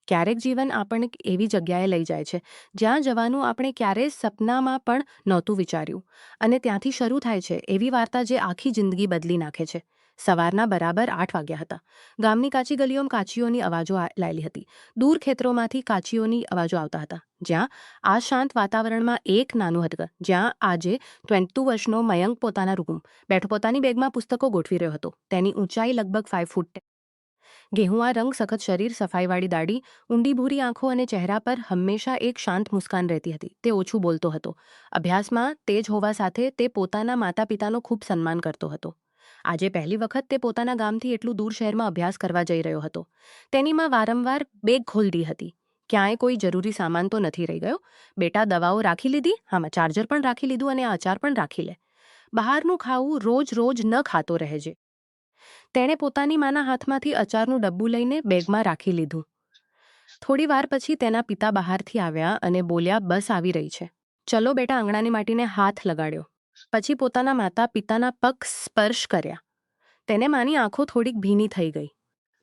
ક્યારેક જીવન આપણને એવી જગ્યાએ લઈ જાય છે જ્યાં જવાનું આપણે ક્યારેય સપનામાં પણ નહોતું વિચાર્યું, અને ત્યાંથી શરૂ થાય છે એવી વાર્તા જે આખી જિંદગી બદલી નાખે છે. સવારના બરાબર 8 વાગ્યા હતા. ગામની કાચી ગલીઓમાં કાચીઓની અવાજો લાયેલી હતી. દૂર ખેતરોમાંથી કાચીઓની અવાજો આવતા હતા. જ્યાં આ શાંત વાતાવરણમાં એક નાનું હતું, જ્યાં આજે 22 વર્ષનો મયંક પોતાના રૂમ બેઠો પોતાની બેગમાં પુસ્તકો ગોઠવી રહ્યો હતો. તેની ઊંચાઈ લગભગ 5 ફૂટ. ગેહુઆ રંગ, સખત શરીર, સફાઈવાળી દાઢી, ઊંડી ભૂરી આંખો અને ચહેરા પર હંમેશા એક શાંત મુસ્કાન રહેતી હતી. તે ઓછું બોલતો હતો. અભ્યાસમાં તેજ હોવા સાથે તે પોતાના માતા પિતાનો ખૂબ સન્માન કરતો હતો. આજે પહેલી વખત તે પોતાના ગામથી એટલું દૂર શહેરમાં અભ્યાસ કરવા જઈ રહ્યો હતો. તેની માં વારંવાર બેગ ખોલતી હતી. ક્યાંય કોઈ જરૂરી સામાન તો નથી રહી ગયો? બેટા, દવાઓ રાખી લીધી? હામાં ચાર્જર પણ રાખી લીધું અને અચાર પણ રાખી લે. બહારનું ખાવું રોજ રોજ ન ખાતો રહેજે. તેણે પોતાની માના હાથમાંથી અચારનું ડબ્બું લઈને બેગમાં રાખી લીધું. થોડી વાર પછી તેના પિતા બહારથી આવ્યા અને બોલ્યા, બસ આવી રહી છે. ચલો બેટા. આંગણાની માટીને હાથ લગાડ્યો. પછી પોતાના માતા પિતાના પગ સ્પર્શ કર્યા. તેને માની આંખો થોડીક ભીની થઈ ગઈ.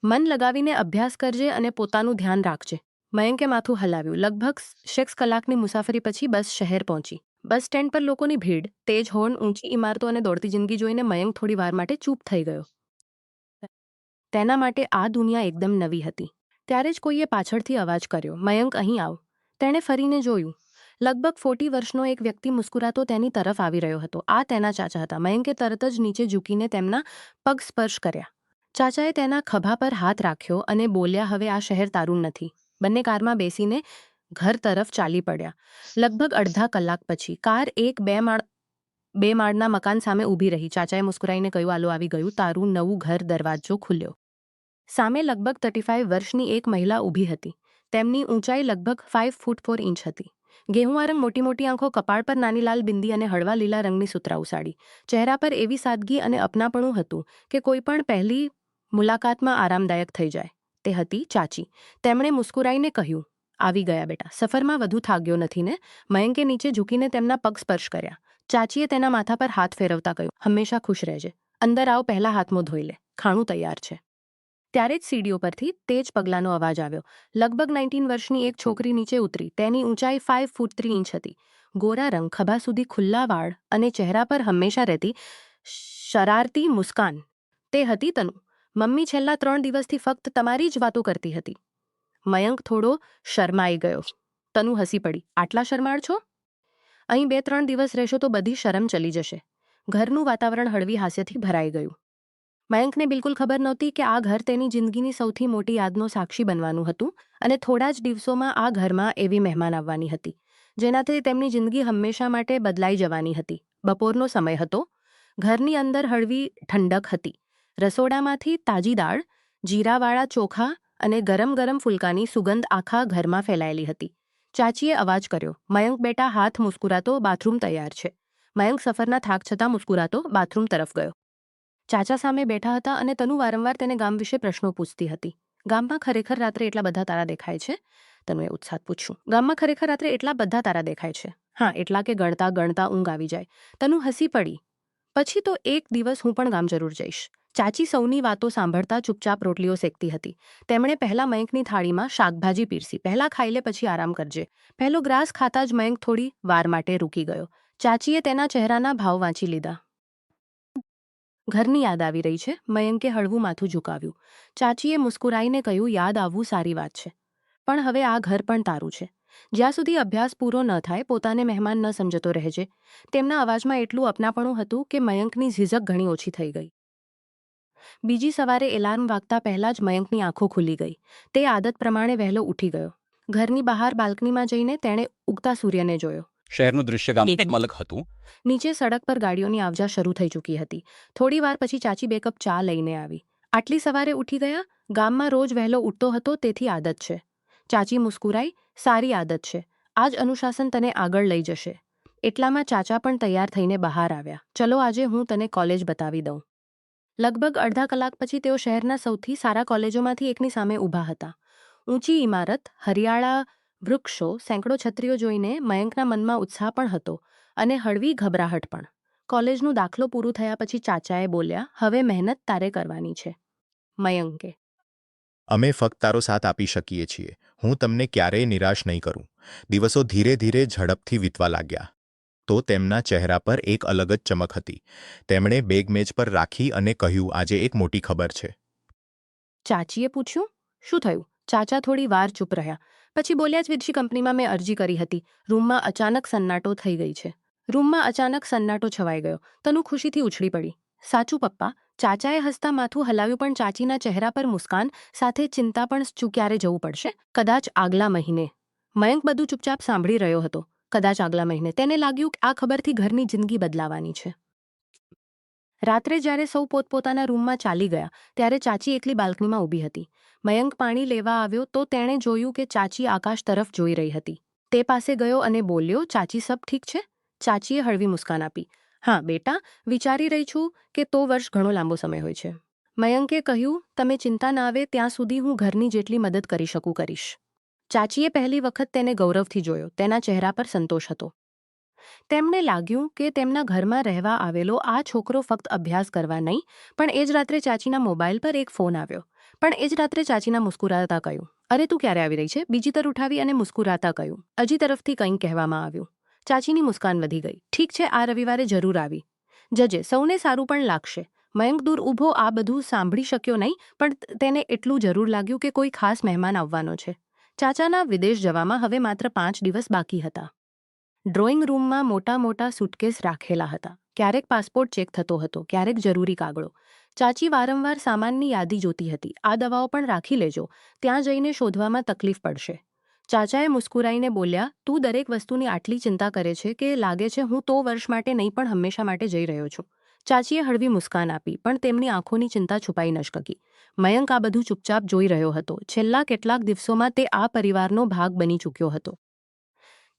મન લગાવીને અભ્યાસ કરજે અને પોતાનું ધ્યાન રાખજે. મયંકે માથું હલાવ્યું. લગભગ 6 કલાકની મુસાફરી પછી બસ શહેર પહોંચી. બસ સ્ટેન્ડ પર લોકોની ભીડ, તેજ હોર્ન, ઊંચી ઇમારતો અને દોડતી જિંદગી જોઈને મયંક થોડી વાર માટે ચૂપ થઈ ગયો. તેના માટે આ દુનિયા એકદમ નવી હતી. ત્યારે જ કોઈએ પાછળથી અવાજ કર્યો, મયંક, અહીં આવ. તેણે ફરીને જોયું. લગભગ 40 વર્ષનો એક વ્યક્તિ મુસ્કુરાતો તેની તરફ આવી રહ્યો હતો. આ તેના ચાચા હતા. મયંકે તરત જ નીચે ઝૂકીને તેમના પગ સ્પર્શ કર્યા. ચાચાએ તેના ખભા પર હાથ રાખ્યો અને બોલ્યા, હવે આ શહેર તારું નથી. બંને કારમાં બેસીને ઘર તરફ ચાલી પડ્યા. લગભગ અડધા કલાક પછી કાર એક બે માળના મકાન સામે ઊભી રહી. ચાચાએ મુસ્કુરાઈને કહ્યું, આલો આવી ગયું તારું નવું ઘર. દરવાજો ખુલ્યો. સામે લગભગ 35 વર્ષની એક મહિલા ઊભી હતી. તેમની ઊંચાઈ લગભગ 5 ફૂટ 4 ઇંચ હતી. ગેહુઆ રંગ, મોટી મોટી આંખો, કપાળ પર નાની લાલ બિંદી અને હળવા લીલા રંગની સુતરાઉ સાડી. ચહેરા પર એવી સાદગી અને અપનાપણું હતું કે કોઈ પણ પહેલી મુલાકાતમાં આરામદાયક થઈ જાય. તે હતી ચાચી. તેમણે મુસ્કુરાઈને કહ્યું, આવી ગયા બેટા. સફરમાં વધુ થાક્યો નથી ને? મયંકે નીચે ઝૂકીને તેમના પગ સ્પર્શ કર્યા. ચાચીએ તેના માથા પર હાથ ફેરવતા કહ્યું, હંમેશા ખુશ રહેજે. અંદર આવ, પહેલા હાથમાં ધોઈ લે. ખાણું તૈયાર છે. ત્યારે જ સીડીઓ પરથી તેજ પગલાંનો અવાજ આવ્યો. લગભગ 19 વર્ષની એક છોકરી નીચે ઉતરી. તેની ઊંચાઈ 5 ફૂટ 3 ઇંચ હતી. ગોરા રંગ, ખભા સુધી ખુલ્લા વાળ અને ચહેરા પર હંમેશા રહેતી શરારતી મુસ્કાન. તે હતી તનુ. મમ્મી છેલ્લા 3 દિવસથી ફક્ત તમારી જ વાતો કરતી હતી. મયંક થોડો શરમાઈ ગયો. તનુ હસી પડી. આટલા શરમાળ છો? અહીં 2-3 દિવસ રહેશો તો બધી શરમ ચલી જશે. ઘરનું વાતાવરણ હળવી હાસ્યથી ભરાઈ ગયું. મયંકને બિલકુલ ખબર નહોતી કે આ ઘર તેની જિંદગીની સૌથી મોટી યાદનો સાક્ષી બનવાનું હતું, અને થોડા જ દિવસોમાં આ ઘરમાં એવી મહેમાન આવવાની હતી જેનાથી તેમની જિંદગી હંમેશા માટે બદલાઈ જવાની હતી. બપોરનો સમય હતો. ઘરની અંદર હળવી ઠંડક હતી. રસોડામાંથી તાજી દાળ, જીરાવાળા ચોખા અને ગરમ ગરમ ફુલકાની સુગંધ આખા ઘરમાં ફેલાયેલી હતી. ચાચીએ અવાજ કર્યો, મયંક બેટા, હાથ મુસ્કુરાતો, બાથરૂમ તૈયાર છે. મયંક સફરના થાક છતાં મુસ્કુરાતો બાથરૂમ તરફ ગયો. ચાચા સામે બેઠા હતા અને તનુ વારંવાર તેને ગામ વિશે પ્રશ્નો પૂછતી હતી. ગામમાં ખરેખર રાત્રે એટલા બધા તારા દેખાય છે? તનુએ ઉત્સાહ પૂછ્યું. ગામમાં ખરેખર રાત્રે એટલા બધા તારા દેખાય છે? હા, એટલા કે ગણતા ગણતા ઊંઘ આવી જાય. તનુ હસી પડી. પછી તો એક દિવસ હું પણ ગામ જરૂર જઈશ. ચાચી સૌની વાતો સાંભળતા ચૂપચાપ રોટલીઓ શેકતી હતી. તેમણે પહેલા મયંકની થાળીમાં શાકભાજી પીરસી. પહેલા ખાઈ લે, પછી આરામ કરજે. પહેલો ગ્રાસ ખાતા જ મયંક થોડી વાર માટે રૂકી ગયો. ચાચીએ તેના ચહેરાના ભાવ વાંચી લીધા. ઘરની યાદ આવી રહી છે? મયંકે હળવું માથું ઝુકાવ્યું. ચાચીએ મુસ્કુરાઈને કહ્યું, યાદ આવવું સારી વાત છે, પણ હવે આ ઘર પણ તારું છે. જ્યાં સુધી અભ્યાસ પૂરો ન થાય, પોતાને મહેમાન ન સમજતો રહેજે. તેમના અવાજમાં એટલું અપનાપણું હતું કે મયંકની ઝીઝક ઘણી ઓછી થઈ ગઈ. બીજી સવારે એલાર્મ વાગતા પહેલા જ મયંકની આંખો ખુલી ગઈ. તે આદત પ્રમાણે વહેલો ઉઠી ગયો. ઘરની બહાર બાલ્કનીમાં જઈને તેણે ઉગતા સૂર્યને જોયો. શહેરનું દૃશ્ય ગામમાં અલગ હતું. નીચે સડક પર ગાડીઓની આવજા શરૂ થઈ ચૂકી હતી. થોડી વાર પછી ચાચી 2 કપ ચા લઈને આવી. આટલી સવારે ઉઠી ગયા? ગામમાં રોજ વહેલો ઉઠતો હતો, તેથી આદત છે. ચાચી મુસ્કુરાઈ. સારી આદત છે. આ જ અનુશાસન તને આગળ લઈ જશે. એટલામાં ચાચા પણ તૈયાર થઈને બહાર આવ્યા. ચલો, આજે હું તને કોલેજ બતાવી દઉં. લગભગ અડધા કલાક પછી તેઓ શહેરના સૌથી સારા કોલેજોમાંથી એકની સામે ઊભા હતા. ઊંચી ઇમારત, હરિયાળા વૃક્ષો, સેંકડો છત્રીઓ જોઈને મયંકના મનમાં ઉત્સાહ પણ હતો અને હળવી ગભરાહટ પણ. કોલેજનું દાખલો પૂરું થયા પછી ચાચાએ બોલ્યા, હવે મહેનત તારે કરવાની છે. મયંકે અમે ફક્ત તારો સાથ આપી શકીએ છીએ. હું તમને ક્યારેય નિરાશ નહીં કરું. દિવસો ધીરે ધીરે ઝડપથી વીતવા લાગ્યા. તો તેમના ચહેરા પર એક અલગ જ ચમક હતી. તેમણે બેગ મેજ પર રાખી અને કહ્યું, આજે એક મોટી ખબર છે. ચાચીએ પૂછ્યું, શું થયું? ચાચા થોડી વાર ચૂપ રહ્યા. પછી બોલ્યા, જ વિદેશી કંપનીમાં મેં અરજી કરી હતી. રૂમમાં અચાનક સન્નાટો થઈ ગઈ છે. રૂમમાં અચાનક સન્નાટો છવાઈ ગયો. તનુ ખુશીથી ઉછળી પડી. સાચું પપ્પા? ચાચાએ હસતા માથું હલાવ્યું, પણ ચાચીના ચહેરા પર મુસ્કાન સાથે ચિંતા પણ. ક્યારે જવું પડશે? કદાચ આગલા મહિને. મયંક બધું ચૂપચાપ સાંભળી રહ્યો હતો. કદાચ આગલા મહિને. તેને લાગ્યું કે આ ખબરથી ઘરની જિંદગી બદલાવાની છે. રાત્રે જ્યારે સૌ પોતપોતાના રૂમમાં ચાલી ગયા ત્યારે ચાચી એકલી બાલ્કનીમાં ઊભી હતી. મયંક પાણી લેવા આવ્યો તો તેણે જોયું કે ચાચી આકાશ તરફ જોઈ રહી હતી. તે પાસે ગયો અને બોલ્યો, ચાચી, સબ ઠીક છે? ચાચીએ હળવી મુસ્કાન આપી. હા બેટા, વિચારી રહી છું કે તો વર્ષ ઘણો લાંબો સમય હોય છે. મયંકે કહ્યું, તમે ચિંતા ના આવે ત્યાં સુધી હું ઘરની જેટલી મદદ કરી શકું કરીશ. ચાચીએ પહેલી વખત તેને ગૌરવથી જોયો. તેના ચહેરા પર સંતોષ હતો. તેમને લાગ્યું કે તેમના ઘરમાં રહેવા આવેલો આ છોકરો ફક્ત અભ્યાસ કરવા નહીં, પણ એ જ રાત્રે ચાચીના મોબાઈલ પર એક ફોન આવ્યો. પણ એ જ રાત્રે ચાચીના મુસ્કુરાતા કહ્યું, અરે તું ક્યારે આવી રહી છે? બીજી તર ઉઠાવી અને મુસ્કુરાતા કહ્યું, અજી તરફથી કંઈક કહેવામાં આવ્યું. ચાચીની મુસ્કાન વધી ગઈ. ઠીક છે, આ રવિવારે જરૂર આવી જજે, સૌને સારું પણ લાગશે. મયંક દૂર ઊભો આ બધું સાંભળી શક્યો નહીં, પણ તેને એટલું જરૂર લાગ્યું કે કોઈ ખાસ મહેમાન આવવાનો છે. ચાચાના વિદેશ જવામાં હવે માત્ર 5 દિવસ બાકી હતા. ડ્રોઈંગ રૂમમાં મોટા મોટા સુટકેસ રાખેલા હતા. ક્યારેક પાસપોર્ટ ચેક થતો હતો, ક્યારેક જરૂરી કાગળો. ચાચી વારંવાર સામાનની યાદી જોતી હતી. આ દવાઓ પણ રાખી લેજો, ત્યાં જઈને શોધવામાં તકલીફ પડશે. ચાચાએ મુસ્કુરાઈને બોલ્યા, તું દરેક વસ્તુની આટલી ચિંતા કરે છે કે લાગે છે હું તો વર્ષ માટે નહીં પણ હંમેશા માટે જઈ રહ્યો છું. ચાચીએ હળવી મુસ્કાન આપી, પણ તેમની આંખોની ચિંતા છુપાઈ ન શકી. મયંક આ બધું ચૂપચાપ જોઈ રહ્યો હતો. છેલ્લા કેટલાક દિવસોમાં તે આ પરિવારનો ભાગ બની ચૂક્યો હતો.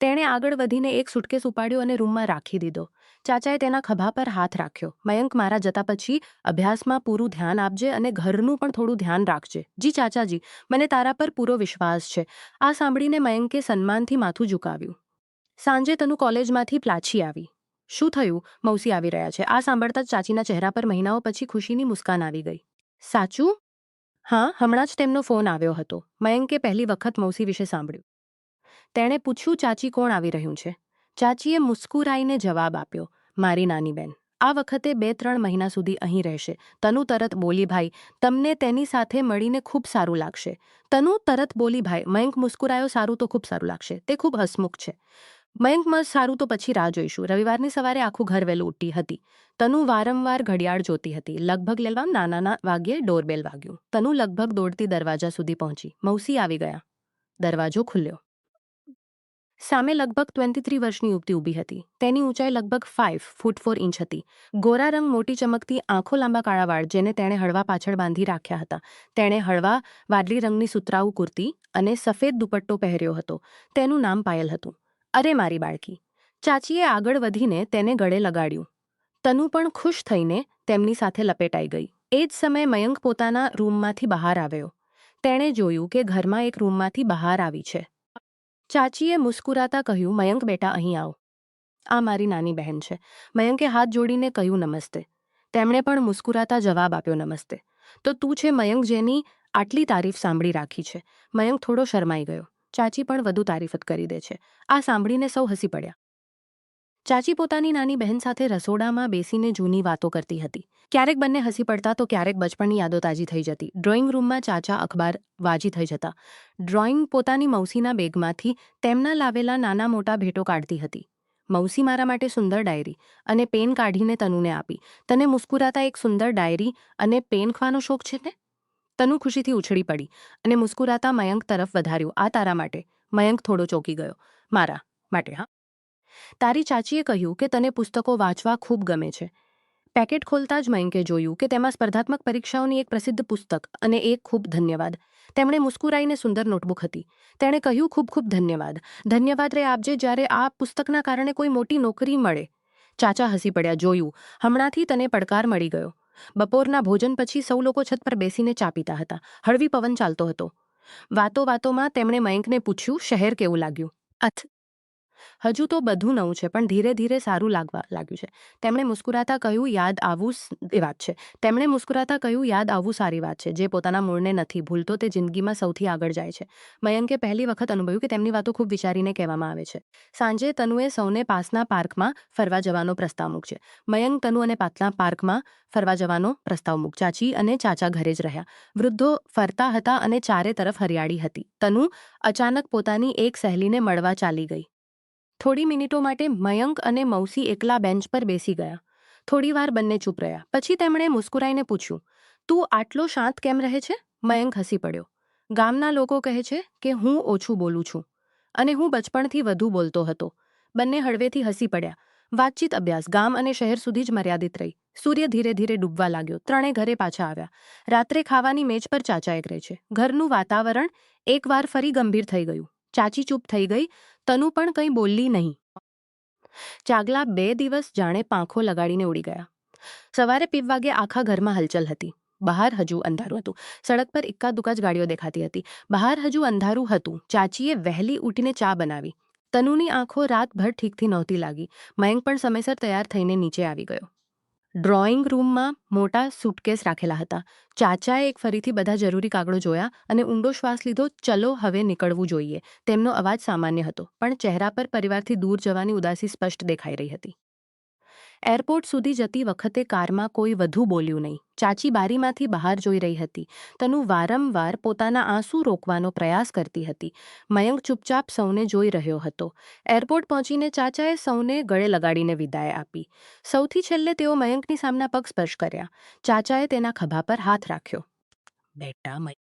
તેણે આગળ વધીને એક સુટકેસ ઉપાડ્યો અને રૂમમાં રાખી દીધો. ચાચાએ તેના ખભા પર હાથ રાખ્યો. મયંક, મારા જતા પછી અભ્યાસમાં પૂરું ધ્યાન આપજે અને ઘરનું પણ થોડું ધ્યાન રાખજે. જી ચાચાજી, મને તારા પર પૂરો વિશ્વાસ છે. આ સાંભળીને મયંકે સન્માનથી માથું ઝુકાવ્યું. સાંજે તનુ કોલેજમાંથી પાછી આવી. શું થયું? મૌસી આવી રહ્યા છે. આ સાંભળતા જ ચાચીના ચહેરા પર મહિનાઓ પછી ખુશીની મુસ્કાન આવી ગઈ. સાચું? હા, હમણાં જ તેમનો ફોન આવ્યો હતો. મયંકે પહેલી વખત મૌસી વિશે સાંભળ્યું. તેણે પૂછ્યું, ચાચી, કોણ આવી રહ્યું છે? ચાચીએ મુસ્કુરાઈને જવાબ આપ્યો, મારી નાની બેન. આ વખતે 2-3 મહિના સુધી અહીં રહેશે. તનુ તરત બોલી, ભાઈ, તમને તેની સાથે મળીને ખૂબ સારું લાગશે. તનુ તરત બોલી, ભાઈ. મયંક મુસ્કુરાયો, સારું તો ખૂબ સારું લાગશે. તે ખૂબ હસમુખ છે. મયંક, સારું તો પછી રાહ જોઈશું. રવિવારની સવારે આખું ઘર વહેલું ઉઠી હતી. તનુ વારંવાર ઘડિયાળ જોતી હતી. લગભગ લેવા નાના વાગ્યે ડોરબેલ વાગ્યું. તનુ લગભગ દોડતી દરવાજા સુધી પહોંચી. મૌસી આવી ગયા. દરવાજો ખુલ્યો. સામે લગભગ 23 વર્ષની યુવતી ઊભી હતી. તેની ઊંચાઈ લગભગ 5 ફૂટ 4 ઇંચ હતી. ગોરા રંગ, મોટી ચમકતી આંખો, લાંબા કાળા વાળ જેને તેણે હળવા પાછળ બાંધી રાખ્યા હતા. તેણે હળવા વાદળી રંગની સુતરાઉ કુર્તી અને સફેદ દુપટ્ટો પહેર્યો હતો. તેનું નામ પાયલ હતું. અરે મારી બાળકી. ચાચીએ આગળ વધીને તેને ગળે લગાડ્યું. તનુ પણ ખુશ થઈને તેમની સાથે લપેટાઈ ગઈ. એ જ સમયે મયંક પોતાના રૂમમાંથી બહાર આવ્યો. તેણે જોયું કે ઘરમાં એક રૂમમાંથી બહાર આવી છે. ચાચીએ મુસ્કુરાતા કહ્યું, મયંક બેટા, અહીં આવો. આ મારી નાની બહેન છે. મયંકે હાથ જોડીને કહ્યું, નમસ્તે. તેમણે પણ મુસ્કુરાતા જવાબ આપ્યો, નમસ્તે. તો તું છે મયંક જેની આટલી તારીફ સાંભળી રાખી છે. મયંક થોડો શરમાઈ ગયો. ચાચી પણ વધુ તારીફ કરી દે છે. આ સાંભળીને સૌ હસી પડ્યા. ચાચી પોતાની નાની બહેન સાથે રસોડામાં બેસીને જૂની વાતો કરતી હતી. ક્યારેક બંને હસી પડતા તો ક્યારેક બચપણની યાદો તાજી થઈ જતી. ડ્રોઈંગ રૂમમાં ચાચા અખબાર વાંચી થઈ જતા. ડ્રોઈંગ પોતાની મૌસીના બેગમાંથી તેમના લાવેલા નાના મોટા ભેટો કાઢતી હતી. મૌસી મારા માટે સુંદર ડાયરી અને પેન કાઢીને તનુને આપી. તને મુસ્કુરાતા એક સુંદર ડાયરી અને પેન ખવાનો શોખ છે ને? તનુ ખુશીથી ઉછળી પડી અને મુસ્કુરાતા મયંક તરફ વધાર્યું. આ તારા માટે. મયંક થોડો ચોંકી ગયો. મારા માટે? હા. તારી ચાચીએ કહ્યું કે તને પુસ્તકો વાંચવા ખૂબ ગમે છે. પેકેટ ખોલતા જ મયંકે જોયું કે તેમાં સ્પર્ધાત્મક પરીક્ષાઓની એક પ્રસિદ્ધ પુસ્તક અને એક ખૂબ ધન્યવાદ. તેમણે મુસ્કુરાઈને સુંદર નોટબુક હતી. તેણે કહ્યું, ખૂબ ખૂબ ધન્યવાદ. ધન્યવાદ રે આપજે જ્યારે આ પુસ્તકના કારણે કોઈ મોટી નોકરી મળે. ચાચા હસી પડ્યા. જોયું, હમણાંથી તને પડકાર મળી ગયો. બપોરના ભોજન પછી સૌ લોકો છત પર બેસીને ચા પીતા હતા. હળવી પવન ચાલતો હતો. વાતોમાં તેમણે મયંકને પૂછ્યું, શહેર કેવું લાગ્યું? હજુ તો બધું નવું છે, પણ ધીરે ધીરે સારું લાગવા લાગ્યું છે. તેમણે મુસ્કુરાતા કહ્યું, યાદ આવવું સારી વાત છે. જે પોતાના મૂળને નથી ભૂલતો તે જિંદગીમાં સૌથી આગળ જાય છે. મયંકે પહેલી વખત અનુભવ્યું કે તેમની વાતો ખૂબ વિચારીને કહેવામાં આવે છે. સાંજે તનુએ સૌને પાસના પાર્કમાં ફરવા જવાનો પ્રસ્તાવ મૂક્યો. મયંક, તનુ અને પાસના પાર્કમાં ફરવા જવાનો પ્રસ્તાવ મૂક. ચાચી અને ચાચા ઘરે જ રહ્યા. વૃદ્ધો ફરતા હતા અને ચારે તરફ હરિયાળી હતી. તનુ અચાનક પોતાની એક સહેલીને મળવા ચાલી ગઈ. થોડી મિનિટો માટે મયંક અને મૌસી એકલા બેન્ચ પર બેસી ગયા. થોડીવાર બંને ચૂપ રહ્યા. પછી તેમણે મુસ્કુરાઈને પૂછ્યું, તું આટલો શાંત કેમ રહે છે? મયંક હસી પડ્યો. ગામના લોકો કહે છે કે હું ઓછું બોલું છું અને હું બચપણથી વધુ બોલતો હતો. બંને હળવેથી હસી પડ્યા. વાતચીત અભ્યાસ ગામ અને શહેર સુધી જ મર્યાદિત રહી. સૂર્ય ધીરે ધીરે ડૂબવા લાગ્યો. ત્રણે ઘરે પાછા આવ્યા. રાત્રે ખાવાની મેજ પર ચાચા એક રહે છે. ઘરનું વાતાવરણ એકવાર ફરી ગંભીર થઈ ગયું. ચાચી ચૂપ થઈ ગઈ. તનુ પણ કંઈ બોલી નહીં. ચાગલા 2 દિવસ જાણે પાંખો લગાડીને ઉડી ગયા. સવારે 5 વાગે આખા ઘરમાં હલચલ હતી. બહાર હજુ અંધારું હતું. સડક પર ઇક્કા દુક્કા જ ગાડીઓ દેખાતી હતી. બહાર હજુ અંધારું હતું. ચાચીએ વહેલી ઉઠીને ચા બનાવી. તનુની આંખો રાતભર ઠીકથી નહોતી લાગી. મયંક પણ સમયસર તૈયાર થઈને નીચે આવી ગયો. ડ્રોઈંગ રૂમમાં મોટા સૂટકેસ રાખેલા હતા. ચાચાએ એક ફરીથી બધા જરૂરી કાગળો જોયા અને ઊંડો શ્વાસ લીધો. ચલો, હવે નીકળવું જોઈએ. તેમનો અવાજ સામાન્ય હતો, પણ ચહેરા પર પરિવારથી દૂર જવાની ઉદાસી સ્પષ્ટ દેખાઈ રહી હતી. એરપોર્ટ સુધી જતી વખતે કારમાં કોઈ વધુ બોલ્યું નહીં. ચાચી બારીમાંથી બહાર જોઈ રહી હતી. તનુ વારંવાર પોતાના આંસુ રોકવાનો પ્રયાસ કરતી હતી. મયંક ચૂપચાપ સૌને જોઈ રહ્યો હતો. એરપોર્ટ પહોંચીને ચાચાએ સૌને ગળે લગાડીને વિદાય આપી. સૌથી છેલ્લે તેઓ મયંકની સામના પગ સ્પર્શ કર્યા. ચાચાએ તેના ખભા પર હાથ રાખ્યો. બેટા મયંક,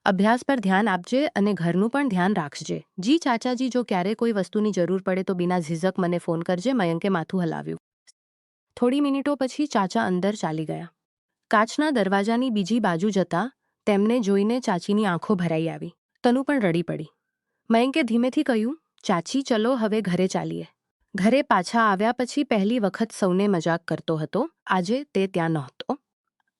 અભ્યાસ પર ધ્યાન આપજે અને ઘરનું પણ ધ્યાન રાખજે. જી ચાચાજી, જો ક્યારે કોઈ વસ્તુની જરૂર પડે તો બિના ઝિઝક મને ફોન કરજે. મયંકે માથું હલાવ્યું. થોડી મિનિટો પછી ચાચા અંદર ચાલી ગયા. કાચના દરવાજાની બીજી બાજુ જતા તેમને જોઈને ચાચીની આંખો ભરાઈ આવી. તનુ પણ રડી પડી. મયંકે ધીમેથી કહ્યું, ચાચી, ચલો હવે ઘરે ચાલીએ. ઘરે પાછા આવ્યા પછી પહેલી વખત સૌને મજાક કરતો હતો. આજે તે ત્યાં નહોતો.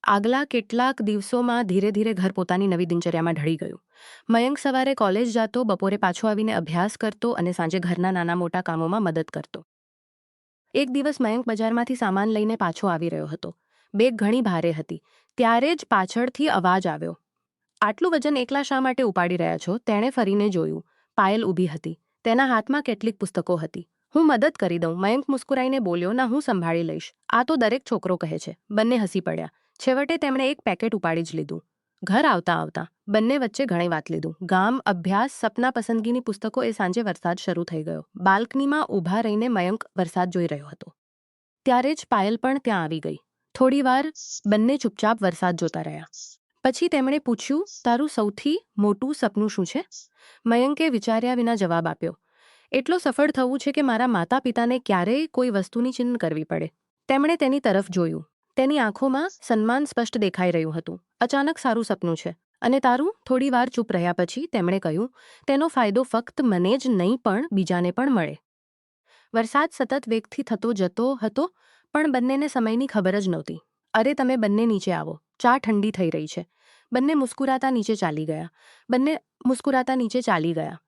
આગલા કેટલાક દિવસોમાં ધીરે ધીરે ઘર પોતાની નવી દિનચર્યામાં ઢળી ગયું. મયંક સવારે કોલેજ જતો, બપોરે પાછો આવીને અભ્યાસ કરતો અને સાંજે ઘરના નાના મોટા કામોમાં મદદ કરતો. એક દિવસ મયંક બજારમાંથી સામાન લઈને પાછો આવી રહ્યો હતો. બેગ ઘણી ભારે હતી. ત્યારે જ પાછળથી અવાજ આવ્યો. આટલું વજન એકલા શા માટે ઉપાડી રહ્યા છો? તેણે ફરીને જોયું. પાયલ ઊભી હતી. તેના હાથમાં કેટલીક પુસ્તકો હતી. હું મદદ કરી દઉં, મયંક મુસ્કુરાઈને બોલ્યો. ના, હું સંભાળી લઈશ. આ તો દરેક છોકરો કહે છે. બંને હસી પડ્યા. છેવટે તેમણે એક પેકેટ ઉપાડી જ લીધું. ઘર આવતા આવતા બંને વચ્ચે ઘણી વાત લીધું. ગામ, અભ્યાસ, સપના, પસંદગીની પુસ્તકો. એ સાંજે વરસાદ શરૂ થઈ ગયો. બાલ્કનીમાં ઊભા રહીને મયંક વરસાદ જોઈ રહ્યો હતો. ત્યારે જ પાયલ પણ ત્યાં આવી ગઈ. થોડીવાર બંને ચૂપચાપ વરસાદ જોતા રહ્યા. પછી તેમણે પૂછ્યું, તારું સૌથી મોટું સપનું શું છે? મયંકે વિચાર્યા વિના જવાબ આપ્યો, એટલો સફળ થવું છે કે મારા માતા પિતાને ક્યારેય કોઈ વસ્તુની ચિંતા કરવી પડે. તેમણે તેની તરફ જોયું. તેની આંખોમાં સન્માન સ્પષ્ટ દેખાઈ રહ્યું હતું. અચાનક, સારું સપનું છે. અને તારું? થોડી વાર ચૂપ રહ્યા પછી તેમણે કહ્યું, તેનો ફાયદો ફક્ત મને જ નહીં પણ બીજાને પણ મળે. વરસાદ સતત વેગથી થતો જતો હતો, પણ બંનેને સમયની ખબર જ નહોતી. અરે, તમે બંને નીચે આવો. ચા ઠંડી થઈ રહી છે. બંને મુસ્કુરાતા નીચે ચાલી ગયા.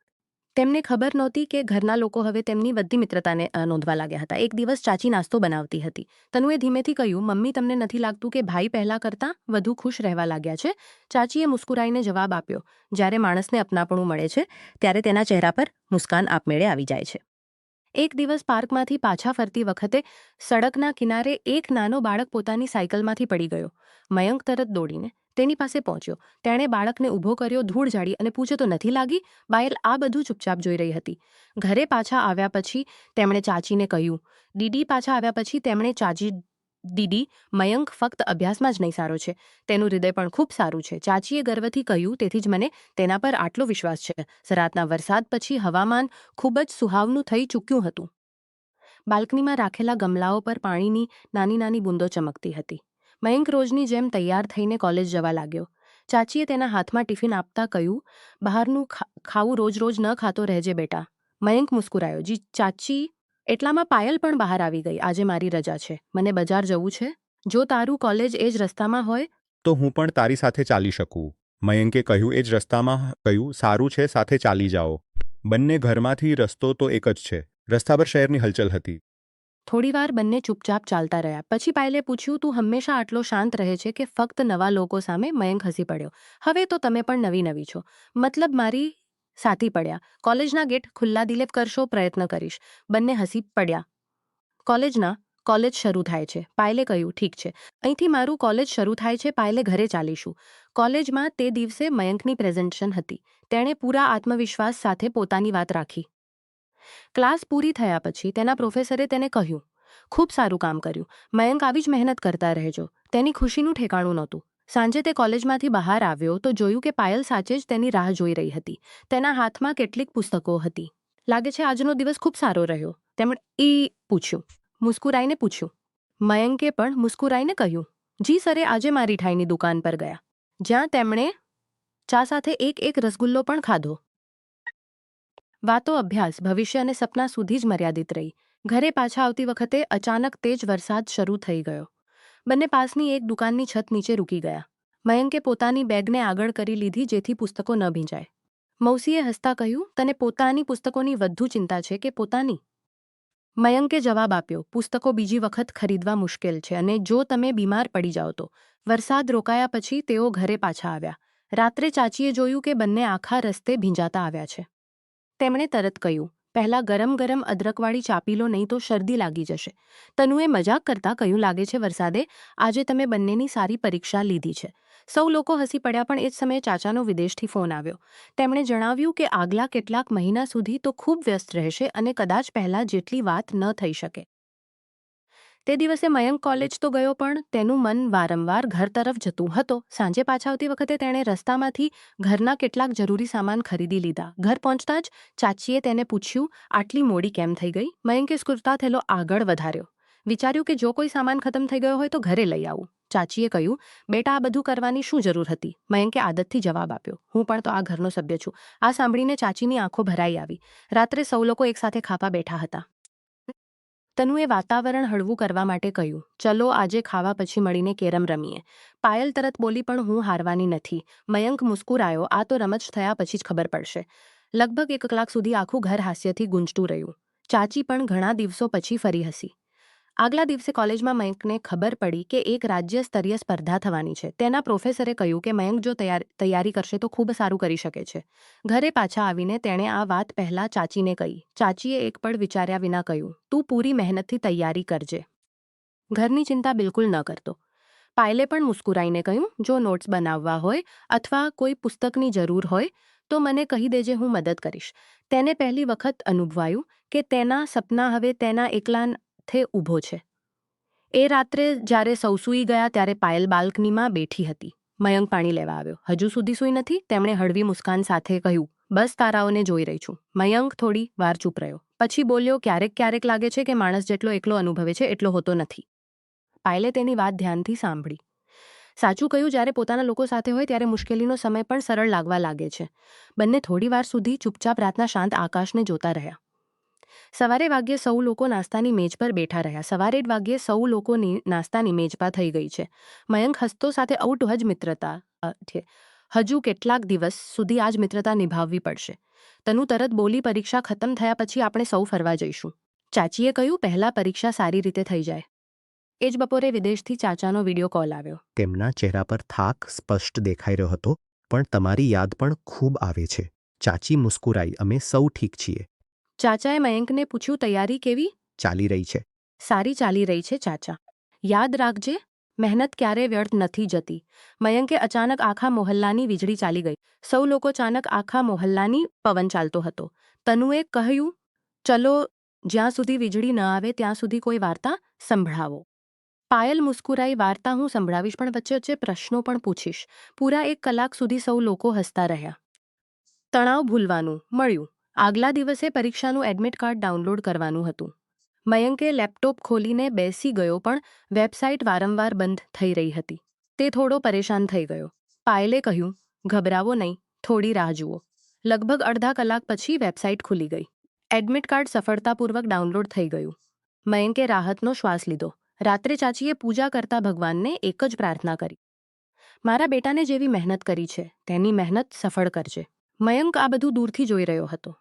તેમને ખબર નહોતી કે ઘરના લોકો હવે તેમની વધતી મિત્રતાને નોંધવા લાગ્યા હતા. એક દિવસ ચાચી નાસ્તો બનાવતી હતી. તનુએ ધીમેથી કહ્યું, મમ્મી, તમને નથી લાગતું કે ભાઈ પહેલા કરતાં વધુ ખુશ રહેવા લાગ્યા છે? ચાચીએ મુસ્કુરાઈને જવાબ આપ્યો, જ્યારે માણસને અપનાપણું મળે છે ત્યારે તેના ચહેરા પર મુસ્કાન આપમેળે આવી જાય છે. એક દિવસ પાર્કમાંથી પાછા ફરતી વખતે સડકના કિનારે એક નાનો બાળક પોતાની સાયકલમાંથી પડી ગયો. મયંક તરત દોડીને તેની પાસે પહોંચ્યો. તેણે બાળકને ઊભો કર્યો, ધૂળ ઝાડી અને પૂછ્યો, તો નથી લાગી? પાયલ આ બધું ચૂપચાપ જોઈ રહી હતી. ઘરે પાછા આવ્યા પછી તેમણે ચાચીને કહ્યું. દીદી, મયંક ફક્ત અભ્યાસમાં જ નહીં સારો છે, તેનું હૃદય પણ ખૂબ સારું છે. ચાચીએ ગર્વથી કહ્યું. તેથી જ મને તેના પર આટલો વિશ્વાસ છે. રાતના વરસાદ પછી હવામાન ખૂબ જ સુહાવનું થઈ ચૂક્યું હતું. બાલ્કનીમાં રાખેલા ગમલાઓ પર પાણીની નાની નાની બૂંદો ચમકતી હતી. મયંક રોજની જેમ તૈયાર થઈને કોલેજ જવા લાગ્યો. ચાચીએ તેના હાથમાં ટિફિન આપતા કહ્યું, બહારનું ખાવું રોજ રોજ ન ખાતો રહેજે બેટા. મયંક મુસ્કુરાયો. જી ચાચી. એટલામાં પાયલ પણ બહાર આવી ગઈ. આજે મારી રજા છે. મને બજાર જવું છે. જો તારું કોલેજ એ જ રસ્તામાં હોય તો હું પણ તારી સાથે ચાલી શકું. મયંકે કહ્યું. એ જ રસ્તામાં. કહ્યું, સારું છે, સાથે ચાલી જાઓ. બંને ઘરમાંથી રસ્તો તો એક જ છે. રસ્તા પર શહેરની હલચલ હતી. થોડીવાર બંને ચૂપચાપ ચાલતા રહ્યા. પછી પાયલે પૂછ્યું, તું હંમેશા આટલો શાંત રહે છે કે ફક્ત નવા લોકો સામે? મયંક હસી પડ્યો. હવે તો તમે પણ નવી છો. મતલબ મારી સાથી પડ્યા. કોલેજના ગેટ ખુલ્લા દિલે કરશો, પ્રયત્ન કરીશ. બંને હસી પડ્યા. કોલેજ શરૂ થાય છે. પાયલે કહ્યું, ઠીક છે. અહીંથી મારું કોલેજ શરૂ થાય છે. પાયલે ઘરે ચાલીશું. કોલેજમાં તે દિવસે મયંકની પ્રેઝન્ટેશન હતી. તેણે પૂરા આત્મવિશ્વાસ સાથે પોતાની વાત રાખી. ક્લાસ પૂરી થયા પછી તેના પ્રોફેસરે તેને કહ્યું, ખૂબ સારું કામ કર્યું. મયંક, આવી જ મહેનત કરતા રહેજો. તેની ખુશીનું ઠેકાણું નહોતું. સાંજે તે કોલેજમાંથી બહાર આવ્યો તો જોયું કે પાયલ સાચે જ તેની રાહ જોઈ રહી હતી. તેના હાથમાં કેટલીક પુસ્તકો હતી. લાગે છે આજનો દિવસ ખૂબ સારો રહ્યો, તેમણે મુસ્કુરાઈને પૂછ્યું. મયંકે પણ મુસ્કુરાઈને કહ્યું, જી સરે આજે મારી ઠાઈની દુકાન પર ગયા, જ્યાં તેમણે ચા સાથે એક રસગુલ્લો પણ ખાધો. વાતો અભ્યાસ, ભવિષ્ય અને સપના સુધી જ મર્યાદિત રહી. ઘરે પાછા આવતી વખતે અચાનક તેજ વરસાદ શરૂ થઈ ગયો. બંને પાસની એક દુકાનની છત નીચે રૂકી ગયા. મયંકે પોતાની બેગને આગળ કરી લીધી જેથી પુસ્તકો ન ભીંજાય. મૌસીએ હસતા કહ્યું, તને પોતાની પુસ્તકોની વધુ ચિંતા છે કે પોતાની? મયંકે જવાબ આપ્યો, પુસ્તકો બીજી વખત ખરીદવા મુશ્કેલ છે અને જો તમે બીમાર પડી જાઓ તો. વરસાદ રોકાયા પછી તેઓ ઘરે પાછા આવ્યા. રાત્રે ચાચીએ જોયું કે બંને આખા રસ્તે ભીંજાતા આવ્યા છે. તેમણે તરત કહ્યું, પહેલાં ગરમ અદરકવાળી ચા પી લો, નહીં તો શરદી લાગી જશે. તનુએ મજાક કરતા કહ્યું, લાગે છે વરસાદે આજે તમે બંનેની સારી પરીક્ષા લીધી છે. સૌ લોકો હસી પડ્યા. પણ એ જ સમયે ચાચાનો વિદેશથી ફોન આવ્યો. તેમણે જણાવ્યું કે આગલા કેટલાક મહિના સુધી તો ખૂબ વ્યસ્ત રહેશે અને કદાચ પહેલાં જેટલી વાત ન થઈ શકે. તે દિવસે મયંક કોલેજ તો ગયો, પણ તેનું મન વારંવાર ઘર તરફ જતું હતો. સાંજે પાછા આવતી વખતે તેણે રસ્તામાંથી ઘરના કેટલાક જરૂરી સામાન ખરીદી લીધા. ઘર પહોંચતા જ ચાચીએ તેને પૂછ્યું, આટલી મોડી કેમ થઈ ગઈ? મયંકે સ્કૂરતા થેલો આગળ વધાર્યો. વિચાર્યું કે જો કોઈ સામાન ખતમ થઈ ગયો હોય તો ઘરે લઈ આવું. ચાચીએ કહ્યું, બેટા, આ બધું કરવાની શું જરૂર હતી? મયંકે આદતથી જવાબ આપ્યો, હું પણ તો આ ઘરનો સભ્ય છું. આ સાંભળીને ચાચીની આંખો ભરાઈ આવી. રાત્રે સૌ લોકો એકસાથે ખાવા બેઠા હતા. તનુએ વાતાવરણ હળવું કરવા માટે કહ્યું, ચલો આજે ખાવા પછી મળીને કેરમ રમીએ. પાયલ તરત બોલી, પણ હું હારવાની નથી. મયંક મુસ્કુરાયો, આ તો રમત થયા પછી જ ખબર પડશે. લગભગ 1 કલાક સુધી આખું ઘર હાસ્યથી ગુંજતું રહ્યું. ચાચી પણ ઘણા દિવસો પછી ફરી હસી. આગલા દિવસે કોલેજમાં મયંકને ખબર પડી કે એક રાજ્ય સ્તરીય સ્પર્ધા થવાની છે. તેના પ્રોફેસરે કહ્યું કે મયંક જો તૈયારી કરશે તો ખૂબ સારું કરી શકે છે. ઘરે પાછા આવીને તેણે આ વાત પહેલાં ચાચીને કહી. ચાચીએ એક પળ વિચાર્યા વિના કહ્યું, તું પૂરી મહેનતથી તૈયારી કરજે, ઘરની ચિંતા બિલકુલ ન કરતો. પાયલે પણ મુસ્કુરાઈને કહ્યું, જો નોટ્સ બનાવવા હોય અથવા કોઈ પુસ્તકની જરૂર હોય તો મને કહી દેજે, હું મદદ કરીશ. તેને પહેલી વખત અનુભવાયું કે તેના સપના હવે તેના એકલાથી ઊભો છે. એ રાત્રે જ્યારે સૌ સૂઈ ગયા ત્યારે પાયલ બાલ્કનીમાં બેઠી હતી. મયંક પાણી લેવા આવ્યો. હજુ સુધી સૂઈ નથી? તેમણે હળવી મુસ્કાન સાથે કહ્યું, બસ તારાઓને જોઈ રહી છું. મયંક થોડી વાર ચૂપ રહ્યો. પછી બોલ્યો, ક્યારેક લાગે છે કે માણસ જેટલો એકલો અનુભવે છે એટલો હોતો નથી. પાયલે તેની વાત ધ્યાનથી સાંભળી. સાચું કહ્યું, જ્યારે પોતાના લોકો સાથે હોય ત્યારે મુશ્કેલીનો સમય પણ સરળ લાગવા લાગે છે. બંને થોડી વાર સુધી ચૂપચાપ રાતના શાંત આકાશને જોતા રહ્યા. સવારે વાગ્યે સૌ લોકો નાસ્તાની મેજ પર બેઠા રહ્યા. સવારે જ વાગ્યે સૌ લોકોની નાસ્તાની મેજપા થઈ ગઈ છે. મયંક હસતો સાથે ઔટ મિત્રતા છે. હજુ કેટલાક દિવસ સુધી આ જ મિત્રતા નિભાવવી પડશે. તનુ તરત બોલી, પરીક્ષા ખતમ થયા પછી આપણે સૌ ફરવા જઈશું. ચાચીએ કહ્યું, પહેલાં પરીક્ષા સારી રીતે થઈ જાય. એ જ બપોરે વિદેશથી ચાચાનો વિડીયો કોલ આવ્યો. તેમના ચહેરા પર થાક સ્પષ્ટ દેખાઈ રહ્યો હતો, પણ તમારી યાદ પણ ખૂબ આવે છે. ચાચી મુસ્કુરાઈ, અમે સૌ ઠીક છીએ. ચાચાએ મયંકને પૂછ્યું, તૈયારી કેવી ચાલી રહી છે? સારી ચાલી રહી છે ચાચા. યાદ રાખજે, મહેનત ક્યારે વ્યર્થ નથી જતી. મયંકે અચાનક આખા મોહલ્લાની વીજળી ચાલી ગઈ. સૌ લોકો અચાનક આખા મોહલ્લાની પવન ચાલતો હતો. તનુએ કહ્યું, ચલો જ્યાં સુધી વીજળી ન આવે ત્યાં સુધી કોઈ વાર્તા સંભળાવો. પાયલ મુસ્કુરાઈ, વાર્તા હું સંભળાવીશ, પણ વચ્ચે વચ્ચે પ્રશ્નો પણ પૂછીશ. પૂરા 1 કલાક સુધી સૌ લોકો હસતા રહ્યા. તણાવ ભૂલવાનું મળ્યું. આગલા દિવસે પરીક્ષાનું એડમિટ કાર્ડ ડાઉનલોડ કરવાનું હતું. મયંકે લેપટોપ ખોલીને બેસી ગયો, પણ વેબસાઇટ વારંવાર બંધ થઈ રહી હતી. તે થોડો પરેશાન થઈ ગયો. પાયલે કહ્યું, ગભરાવો નહીં, થોડી રાહ જુઓ. લગભગ અડધા કલાક પછી વેબસાઇટ ખુલી ગઈ. એડમિટ કાર્ડ સફળતાપૂર્વક ડાઉનલોડ થઈ ગયું. મયંકે રાહતનો શ્વાસ લીધો. રાત્રે ચાચીએ પૂજા કરતા ભગવાનને એક જ પ્રાર્થના કરી, મારા બેટાને જેવી મહેનત કરી છે તેની મહેનત સફળ કરજે. મયંક આ બધું દૂરથી જોઈ રહ્યો હતો.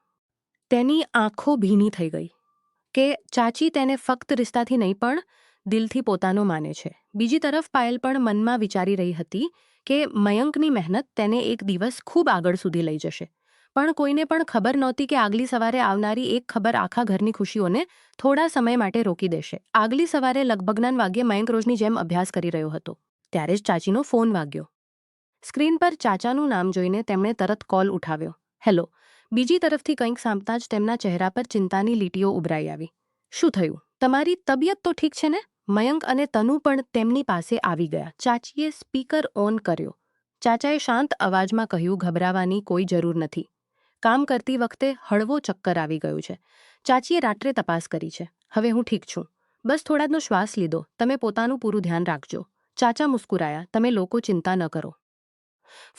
તેની આંખો ભીની થઈ ગઈ કે ચાચી તેને ફક્ત રિશ્તાથી નહીં પણ દિલથી પોતાનો માને છે. બીજી તરફ પાયલ પણ મનમાં વિચારી રહી હતી કે મયંકની મહેનત તેને એક દિવસ ખૂબ આગળ સુધી લઈ જશે. પણ કોઈને પણ ખબર નહોતી કે આગલી સવારે આવનારી એક ખબર આખા ઘરની ખુશીઓને થોડા સમય માટે રોકી દેશે. આગલી સવારે લગભગ 9 વાગ્યે મયંક રોજની જેમ અભ્યાસ કરી રહ્યો હતો. ત્યારે જ ચાચીનો ફોન વાગ્યો. સ્ક્રીન પર ચાચાનું નામ જોઈને તેમણે તરત કોલ ઉઠાવ્યો. હેલો. બીજી તરફથી કંઈક સાંભળતા જ તેમના ચહેરા પર ચિંતાની લીટીઓ ઉભરાઈ આવી. શું થયું? તમારી તબિયત તો ઠીક છે ને? મયંક અને તનુ પણ તેમની પાસે આવી ગયા. ચાચીએ સ્પીકર ઓન કર્યો. ચાચાએ શાંત અવાજમાં કહ્યું, ગભરાવાની કોઈ જરૂર નથી. કામ કરતી વખતે હળવો ચક્કર આવી ગયું છે. ચાચીએ રાત્રે તપાસ કરી છે. હવે હું ઠીક છું. બસ થોડાનો શ્વાસ લીધો. તમે પોતાનું પૂરું ધ્યાન રાખજો. ચાચા મુસ્કુરાયા. તમે લોકો ચિંતા ન કરો.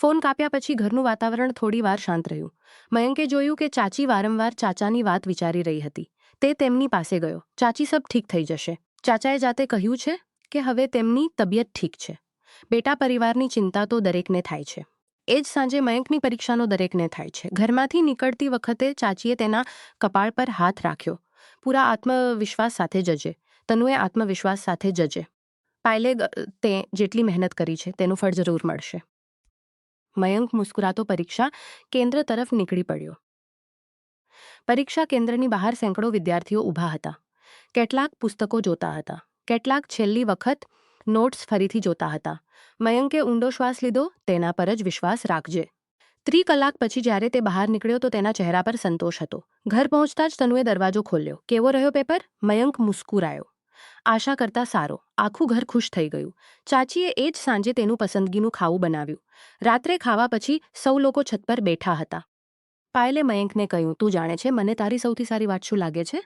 ફોન કાપ્યા પછી ઘરનું વાતાવરણ થોડી વાર શાંત રહ્યું. મયંકે જોયું કે ચાચી વારંવાર ચાચાની વાત વિચારી રહી હતી. તે તેમની પાસે ગયો. ચાચી સબ ઠીક થઈ જશે. ચાચાએ જાતે કહ્યું છે કે હવે તેમની તબિયત ઠીક છે. બેટા પરિવારની ચિંતા તો દરેકને થાય છે. એ જ સાંજે મયંકની પરીક્ષાનો દરેકને થાય છે. ઘરમાંથી નીકળતી વખતે ચાચીએ તેના કપાળ પર હાથ રાખ્યો. પૂરા આત્મવિશ્વાસ સાથે જજે. તનુએ આત્મવિશ્વાસ સાથે જજે. પાયલે તે જેટલી મહેનત કરી છે તેનું ફળ જરૂર મળશે. મયંક મુસ્કુરાતો પરીક્ષા કેન્દ્ર તરફ નીકળી પડ્યો. પરીક્ષા કેન્દ્રની બહાર સેંકડો વિદ્યાર્થીઓ ઊભા હતા. કેટલાક પુસ્તકો જોતા હતા. કેટલાક છેલ્લી વખત નોટ્સ ફરીથી જોતા હતા. મયંકે ઊંડો શ્વાસ લીધો. તેના પર જ વિશ્વાસ રાખજે. 3 કલાક પછી જ્યારે તે બહાર નીકળ્યો તો તેના ચહેરા પર સંતોષ હતો. ઘર પહોંચતા જ તનુએ દરવાજો ખોલ્યો. કેવો રહ્યો પેપર? મયંક મુસ્કુરાયો. આશા કરતાં સારો. આખું ઘર ખુશ થઈ ગયું. ચાચીએ એ જ સાંજે તેનું પસંદગીનું ખાવું બનાવ્યું. રાત્રે ખાવા પછી સૌ લોકો છત પર બેઠા હતા. પાયલે મયંકને કહ્યું, તું જાણે છે મને તારી સૌથી સારી વાત શું લાગે છે?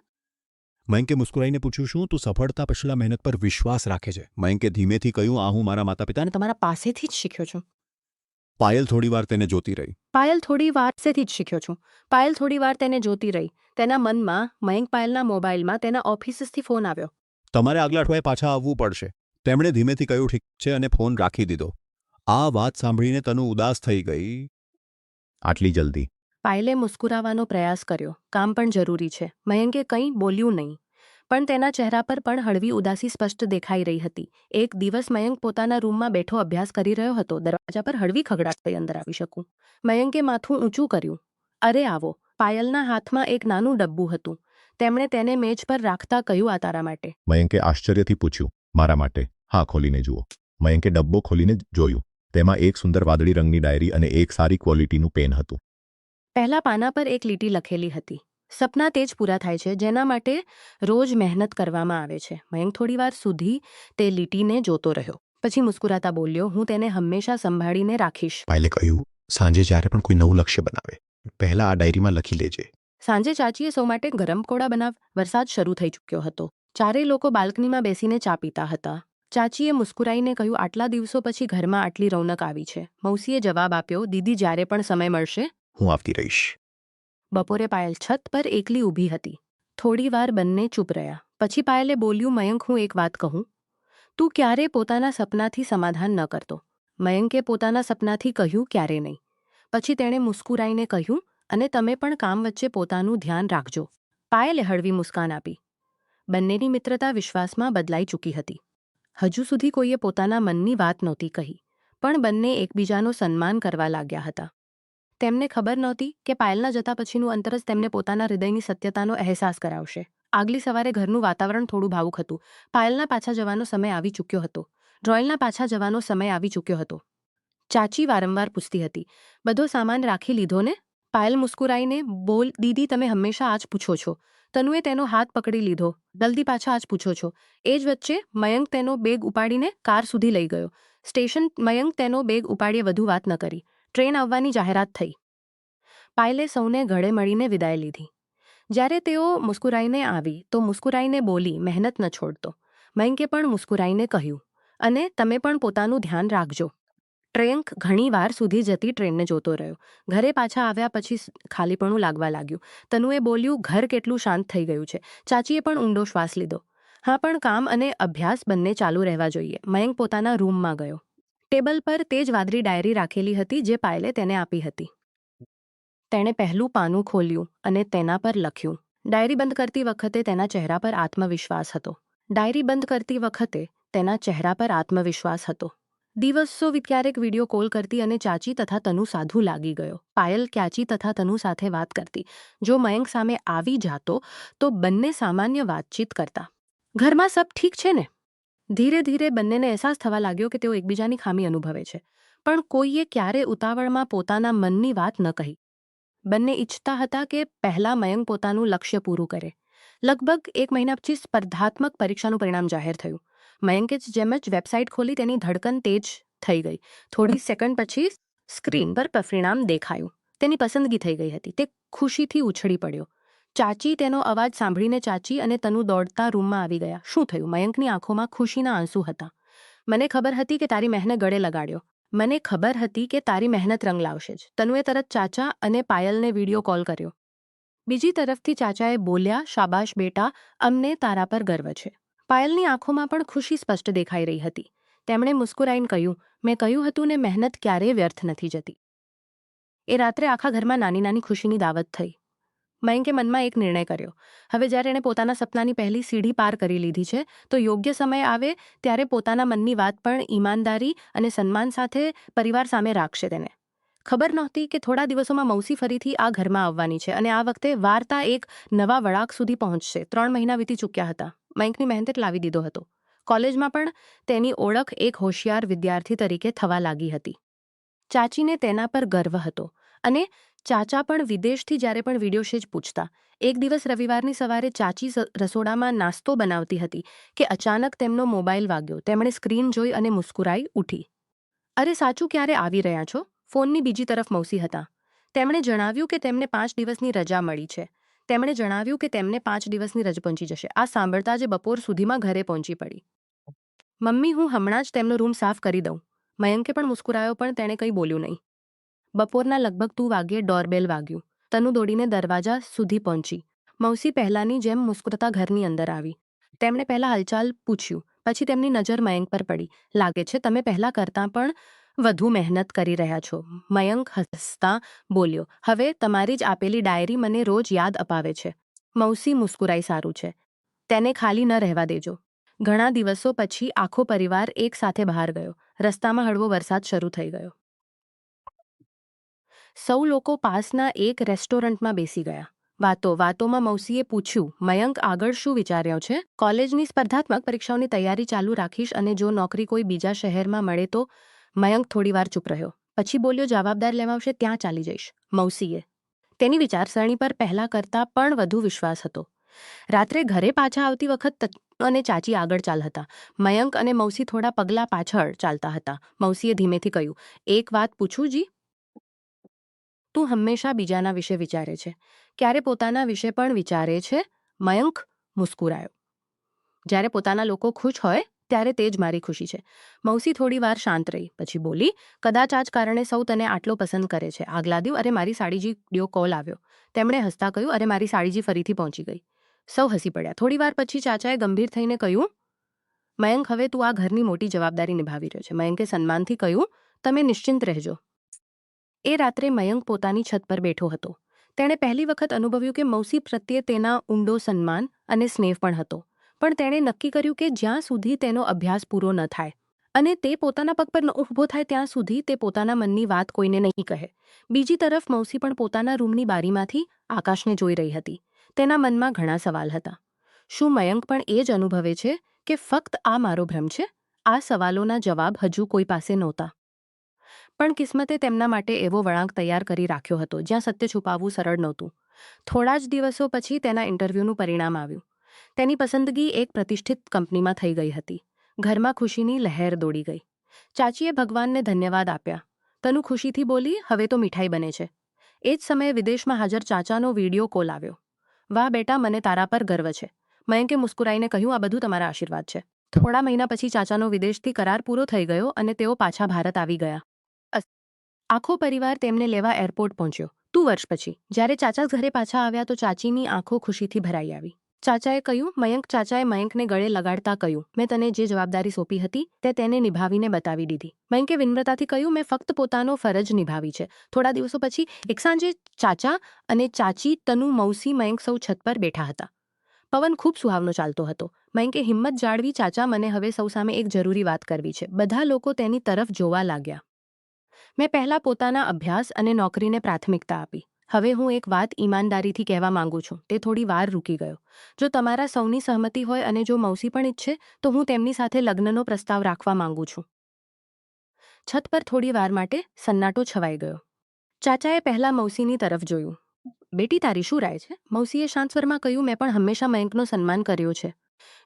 મયંકે મુસ્કુરાઈને પૂછ્યું, શું તું સફળતા પછીલા મહેનત પર વિશ્વાસ રાખે છે? મયંકે ધીમેથી કહ્યું, આ હું મારા માતા પિતાને તમારા પાસેથી જ શીખ્યો છું. પાયલ થોડીવાર તેને જોતી રહી. પાયલ થોડી વાર પાસેથી જ શીખ્યો છું. પાયલ થોડી વાર તેને જોતી રહી. તેના મનમાં મયંક પાયલના મોબાઈલમાં તેના ઓફિસથી ફોન આવ્યો. તમારે આગલા અઠવાડિયે પાછા આવવું પડશે. તેમણે ધીમેથી કહ્યું, ઠીક છે, અને ફોન રાખી દીધો. આ વાત સાંભળીને તનુ ઉદાસ થઈ ગઈ. આટલી જલ્દી? પાયલે મુસ્કુરાવાનો પ્રયાસ કર્યો. કામ પણ જરૂરી છે. મયંકે કંઈ બોલ્યું નહીં. પણ તેના ચહેરા પર પણ હળવી ઉદાસી સ્પષ્ટ દેખાઈ રહી હતી. એક દિવસ મયંક પોતાના રૂમમાં બેઠો અભ્યાસ કરી રહ્યો હતો. દરવાજા પર હળવી ખગડાટ થઈ અંદર આવી શકું. મયંકે માથું ઊંચું કર્યું. અરે આવો. પાયલના હાથમાં એક નાનું ડબ્બું હતું. તેમણે તેને મેજ પર રાખતા કહ્યું, આ તારા માટે. મયંકે આશ્ચર્યથી પૂછ્યું, મારા માટે? હા, ખોલીને જુઓ. મયંકે ડબ્બો ખોલીને જોયું. તેમાં એક સુંદર વાદળી રંગની ડાયરી અને એક સારી ક્વોલિટીનું પેન હતું. પહેલા પાના પર એક લીટી લખેલી હતી, સપના તે જ પૂરા થાય છે જેના માટે રોજ મહેનત કરવામાં આવે છે. મયંક થોડીવાર સુધી તે લીટીને જોતો રહ્યો. પછી મુસ્કુરાતા બોલ્યો, હું તેને હંમેશા સંભાળીને રાખીશ. પાયલે કહ્યું, સાંજે જ્યારે પણ કોઈ નવું લક્ષ્ય બનાવે પહેલા આ ડાયરીમાં લખી લેજે. સાંજે ચાચીએ સૌ માટે ગરમ કોળા બનાવ. વરસાદ શરૂ થઈ ચૂક્યો હતો. ચારેય લોકો બાલ્કનીમાં બેસીને ચા પીતા હતા. ચાચીએ મુસ્કુરાઈને કહ્યું, આટલા દિવસો પછી ઘરમાં આટલી રૌનક આવી છે. મૌસીએ જવાબ આપ્યો, દીદી જ્યારે પણ સમય મળશે હું આવતી રહીશ. બપોરે પાયલ છત પર એકલી ઊભી હતી. થોડી વાર બંને ચૂપ રહ્યા. પછી પાયલે બોલ્યું, મયંક, હું એક વાત કહું. તું ક્યારે પોતાના સપનાથી સમાધાન ન કરતો. મયંકે પોતાના સપનાથી કહ્યું, ક્યારે નહીં. પછી તેણે મુસ્કુરાઈને કહ્યું, અને તમે પણ કામ વચ્ચે પોતાનું ધ્યાન રાખજો. પાયલે હળવી મુસ્કાન આપી. બંનેની મિત્રતા વિશ્વાસમાં બદલાઈ ચૂકી હતી. હજુ સુધી કોઈએ પોતાના મનની વાત નહોતી કહી, પણ બંને એકબીજાનો સન્માન કરવા લાગ્યા હતા. તેમને ખબર નહોતી કે પાયલના જતા પછીનું અંતર જ તેમને પોતાના હૃદયની સત્યતાનો અહેસાસ કરાવશે. આગલી સવારે ઘરનું વાતાવરણ થોડું ભાવુક હતું. પાયલના પાછા જવાનો સમય આવી ચૂક્યો હતો. રોયલના પાછા જવાનો સમય આવી ચૂક્યો હતો. ચાચી વારંવાર પૂછતી હતી, બધો સામાન રાખી લીધો ને? પાયલ મુસ્કુરાઈને બોલ, દીદી તમે હંમેશા આ જ પૂછો છો. તનુએ તેનો હાથ પકડી લીધો. જલ્દી પાછા આ જ પૂછો છો. એ જ વચ્ચે મયંક તેનો બેગ ઉપાડીને કાર સુધી લઈ ગયો. સ્ટેશન મયંક તેનો બેગ ઉપાડીએ વધુ વાત ન કરી. ટ્રેન આવવાની જાહેરાત થઈ. પાયલે સૌને ગળે મળીને વિદાય લીધી. જ્યારે તેઓ મુસ્કુરાઈને આવી તો મુસ્કુરાઈને બોલી, મહેનત ન છોડતો. મયંકે પણ મુસ્કુરાઈને કહ્યું, અને તમે પણ પોતાનું ધ્યાન રાખજો. ટ્રેન ઘણી વાર સુધી જતી ટ્રેનને જોતો રહ્યો. ઘરે પાછા આવ્યા પછી ખાલીપણું લાગવા લાગ્યું. તનુએ બોલ્યું, ઘર કેટલું શાંત થઈ ગયું છે. ચાચીએ પણ ઊંડો શ્વાસ લીધો. હા, પણ કામ અને અભ્યાસ બંને ચાલુ રહેવા જોઈએ. મયંક પોતાના રૂમમાં ગયો. ટેબલ પર તે જ વાદળી ડાયરી રાખેલી હતી જે પાયલે તેને આપી હતી. તેણે પહેલું પાનું ખોલ્યું અને તેના પર લખ્યું. ડાયરી બંધ કરતી વખતે તેના ચહેરા પર આત્મવિશ્વાસ હતો. ડાયરી બંધ કરતી વખતે તેના ચહેરા પર આત્મવિશ્વાસ હતો. દિવસો ક્યારેક વિડીયો કોલ કરતી અને ચાચી તથા તનુ સાધુ લાગી ગયો. પાયલ ક્યાચી તથા તનુ સાથે વાત કરતી. જો મયંક સામે આવી જાતો તો બંને સામાન્ય વાતચીત કરતા. ઘરમાં સબ ઠીક છે ને? ધીરે ધીરે બંનેને અહેસાસ થવા લાગ્યો કે તેઓ એકબીજાની ખામી અનુભવે છે, પણ કોઈએ ક્યારે ઉતાવળમાં પોતાના મનની વાત ન કહી. બંને ઈચ્છતા હતા કે પહેલા મયંક પોતાનું લક્ષ્ય પૂરું કરે. લગભગ 1 મહિના પછી સ્પર્ધાત્મક પરીક્ષાનું પરિણામ જાહેર થયું. મયંકે જેમ જ વેબસાઇટ ખોલી તેની ધડકન તેજ થઈ ગઈ. થોડી સેકન્ડ પછી સ્ક્રીન પર પરિણામ દેખાયું. તેની પસંદગી થઈ ગઈ હતી. તે ખુશીથી ઉછળી પડ્યો. ચાચી તેનો અવાજ સાંભળીને ચાચી અને તનુ દોડતા રૂમમાં આવી ગયા. શું થયું? મયંકની આંખોમાં ખુશીના આંસુ હતા. મને ખબર હતી કે તારી મહેનત ગળે લગાડ્યો. મને ખબર હતી કે તારી મહેનત રંગ લાવશે જ. તનુએ તરત ચાચા અને પાયલને વિડીયો કોલ કર્યો. બીજી તરફથી ચાચાએ બોલ્યા, શાબાશ બેટા, અમને તારા પર ગર્વ છે. પાયલની આંખોમાં પણ ખુશી સ્પષ્ટ દેખાઈ રહી હતી. તેમણે મુસ્કુરાઈને કહ્યું, મેં કહ્યું હતું ને, મહેનત ક્યારેય વ્યર્થ નથી જતી. એ રાત્રે આખા ઘરમાં નાની નાની ખુશીની દાવત થઈ. મયંકે મનમાં એક નિર્ણય કર્યો. હવે જ્યારે એણે પોતાના સપનાની પહેલી સીડી પાર કરી લીધી છે, તો યોગ્ય સમય આવે ત્યારે પોતાના મનની વાત પણ ઈમાનદારી અને સન્માન સાથે પરિવાર સામે રાખશે. તેને ખબર નહોતી કે થોડા દિવસોમાં મૌસી ફરીથી આ ઘરમાં આવવાની છે અને આ વખતે વાર્તા એક નવા વળાંક સુધી પહોંચશે. 3 મહિના વીતી ચૂક્યા હતા. મયંકની મહેનત લાવી દીધો હતો. કોલેજમાં પણ તેની ઓળખ એક હોશિયાર વિદ્યાર્થી તરીકે થવા લાગી હતી. ચાચીને તેના પર ગર્વ હતો અને ચાચા પણ વિદેશથી જ્યારે પણ વિડીયો શેજ પૂછતા. એક દિવસ રવિવારની સવારે ચાચી રસોડામાં નાસ્તો બનાવતી હતી કે અચાનક તેમનો મોબાઈલ વાગ્યો. તેમણે સ્ક્રીન જોઈ અને મુસ્કુરાઈ ઉઠી. અરે સાચું, ક્યારે આવી રહ્યા છો? ફોનની બીજી તરફ મૌસી હતા. તેમણે જણાવ્યું કે તેમને 5 દિવસની રજા મળી છે. તેમણે જણાવ્યું કે તેમને 5 દિવસની રજા પહોંચી જશે. આ સાંભળતા જ બપોર સુધીમાં ઘરે પહોંચી પડી. મમ્મી, હું હમણાં જ તેમનો રૂમ સાફ કરી દઉં. મયંકે પણ મુસ્કુરાયો, પણ તેણે કંઈ બોલ્યું નહીં. બપોરના લગભગ 2 વાગ્યે ડોરબેલ વાગ્યું. તનુ દોડીને દરવાજા સુધી પહોંચી. મૌસી પહેલાની જેમ મુસ્કુરાતા ઘરની અંદર આવી. તેમણે પહેલા હાલચાલ પૂછ્યું. પછી તેમની નજર મયંક પર પડી. લાગે છે તમે પહેલા કરતાં પણ વધુ મહેનત કરી રહ્યા છો. મયંક હસતા બોલ્યો, હવે તમારી જ આપેલી ડાયરી મને રોજ યાદ અપાવે છે. મૌસી મુસ્કુરાઈ, સારું છે. તેને ખાલી ન રહેવા દેજો. ઘણા દિવસો પછી આખો પરિવાર એક સાથે બહાર ગયો. રસ્તામાં હળવો વરસાદ શરૂ થઈ ગયો. સૌ લોકો પાસના એક રેસ્ટોરન્ટમાં બેસી ગયા. વાતોમાં મૌસીએ પૂછ્યું, મયંક, આગળ શું વિચાર્યો છે? કોલેજની સ્પર્ધાત્મક પરીક્ષાઓની તૈયારી ચાલુ રાખીશ અને જો નોકરી કોઈ બીજા શહેરમાં મળે તો? મયંક થોડીવાર ચૂપ રહ્યો. પછી બોલ્યો, જવાબદાર લેવાશે ત્યાં ચાલી જઈશ. મૌસીએ તેની વિચારસરણી પર પહેલા કરતાં પણ વધુ વિશ્વાસ હતો. રાત્રે ઘરે પાછા આવતી વખત અને ચાચી આગળ ચાલ હતા. મયંક અને મૌસી થોડા પગલાં પાછળ ચાલતા હતા. મૌસીએ ધીમેથી કહ્યું, એક વાત પૂછું જી? તું હંમેશા બીજાના વિશે વિચારે છે, ક્યારે પોતાના વિશે પણ વિચારે છે? મયંક મુસ્કુરાયો. જ્યારે પોતાના લોકો ખુશ હોય ત્યારે તે જ મારી ખુશી છે. મૌસી થોડી વાર શાંત રહી. પછી બોલી, કદાચ આ જ કારણે સૌ તને આટલો પસંદ કરે છે. આગલા દિવસ અરે મારી સાડીજી વિડીયો કોલ આવ્યો. તેમણે હસતા કહ્યું, અરે મારી સાડીજી ફરીથી પહોંચી ગઈ. સૌ હસી પડ્યા. થોડી વાર પછી ચાચાએ ગંભીર થઈને કહ્યું, મયંક, હવે તું આ ઘરની મોટી જવાબદારી નિભાવી રહ્યો છે. મયંકે સન્માનથી કહ્યું, તમે નિશ્ચિંત રહેજો. એ રાત્રે મયંક પોતાની છત પર બેઠો હતો. તેણે પહેલી વખત અનુભવ્યું કે મૌસી પ્રત્યે તેના ઊંડો સન્માન અને સ્નેહ પણ હતો. પણ તેણે નક્કી કર્યું કે જ્યાં સુધી તેનો અભ્યાસ પૂરો ન થાય અને તે પોતાના પગ પર ન ઊભો થાય ત્યાં સુધી તે પોતાના મનની વાત કોઈને નહીં કહે. બીજી તરફ મૌસી પણ પોતાના રૂમની બારીમાંથી આકાશને જોઈ રહી હતી. તેના મનમાં ઘણા સવાલ હતા. શું મયંક પણ એ જ અનુભવે છે કે ફક્ત આ મારો ભ્રમ છે? આ સવાલોના જવાબ હજુ કોઈ પાસે નહોતા. પણ કિસ્મતે તેમના માટે એવો વળાંક તૈયાર કરી રાખ્યો હતો જ્યાં સત્ય છુપાવવું સરળ નહોતું. થોડા જ દિવસો પછી તેના ઇન્ટરવ્યૂનું પરિણામ આવ્યું. તેની પસંદગી એક પ્રતિષ્ઠિત કંપનીમાં થઈ ગઈ હતી. ઘરમાં ખુશીની લહેર દોડી ગઈ. ચાચીએ ભગવાનને ધન્યવાદ આપ્યા. તનુ ખુશીથી બોલી, હવે તો મીઠાઈ બને છે. એ જ સમયે વિદેશમાં હાજર ચાચાનો વિડીયો કોલ આવ્યો. વાહ બેટા, મને તારા પર ગર્વ છે. મયંકે મુસ્કુરાઈને કહ્યું, આ બધું તમારા આશીર્વાદ છે. થોડા મહિના પછી ચાચાનો વિદેશથી કરાર પૂરો થઈ ગયો અને તેઓ પાછા ભારત આવી ગયા. આખો પરિવાર તેમને લેવા એરપોર્ટ પહોંચ્યો. 2 વર્ષ પછી જ્યારે ચાચા ઘરે પાછા આવ્યા તો ચાચીની આંખો ખુશીથી ભરાઈ આવી. ચાચાએ કહ્યું. ચાચાએ મયંકને ગળે લગાડતા કહ્યું, મેં તને જે જવાબદારી સોંપી હતી તે તેને નિભાવીને બતાવી દીધી. મયંકે વિનમ્રતાથી કહ્યું, મેં ફક્ત પોતાનો ફરજ નિભાવી છે. થોડા દિવસો પછી એક સાંજે ચાચા અને ચાચી, તનુ, મૌસી, મયંક સૌ છત પર બેઠા હતા. પવન ખૂબ સુહાવનો ચાલતો હતો. મયંકે હિંમત જાળવી, ચાચા, મને હવે સૌ સામે એક જરૂરી વાત કરવી છે. બધા લોકો તેની તરફ જોવા લાગ્યા. મેં પહેલાં પોતાના અભ્યાસ અને નોકરીને પ્રાથમિકતા આપી. હવે હું એક વાત ઈમાનદારીથી કહેવા માંગુ છું. તે થોડી વાર રૂકી ગયો. જો તમારા સૌની સહમતિ હોય અને જો મૌસી પણ ઈચ્છે તો હું તેમની સાથે લગ્નનો પ્રસ્તાવ રાખવા માંગુ છું. છત પર થોડી વાર માટે સન્નાટો છવાઈ ગયો. ચાચાએ પહેલા મૌસીની તરફ જોયું. બેટી, તારી શું રાય છે? મૌસીએ શાંત સ્વરમાં કહ્યું, મેં પણ હંમેશા મયંકનો સન્માન કર્યો છે.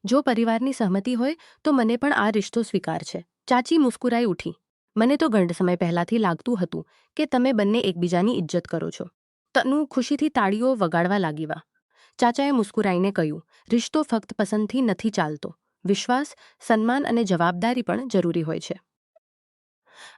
જો પરિવારની સહમતિ હોય તો મને પણ આ રિશ્તો સ્વીકાર છે. ચાચી મુસ્કુરાઈ ઉઠી. મને તો ઘણા સમય પહેલાથી લાગતું હતું કે તમે બંને એકબીજાની ઇજ્જત કરો છો. તનુ ખુશીથી તાળીઓ વગાડવા લાગીવા. ચાચાએ મુસ્કુરાઈને કહ્યું, રિશ્તો ફક્ત પસંદથી નથી ચાલતો. વિશ્વાસ, સન્માન અને જવાબદારી પણ જરૂરી હોય છે.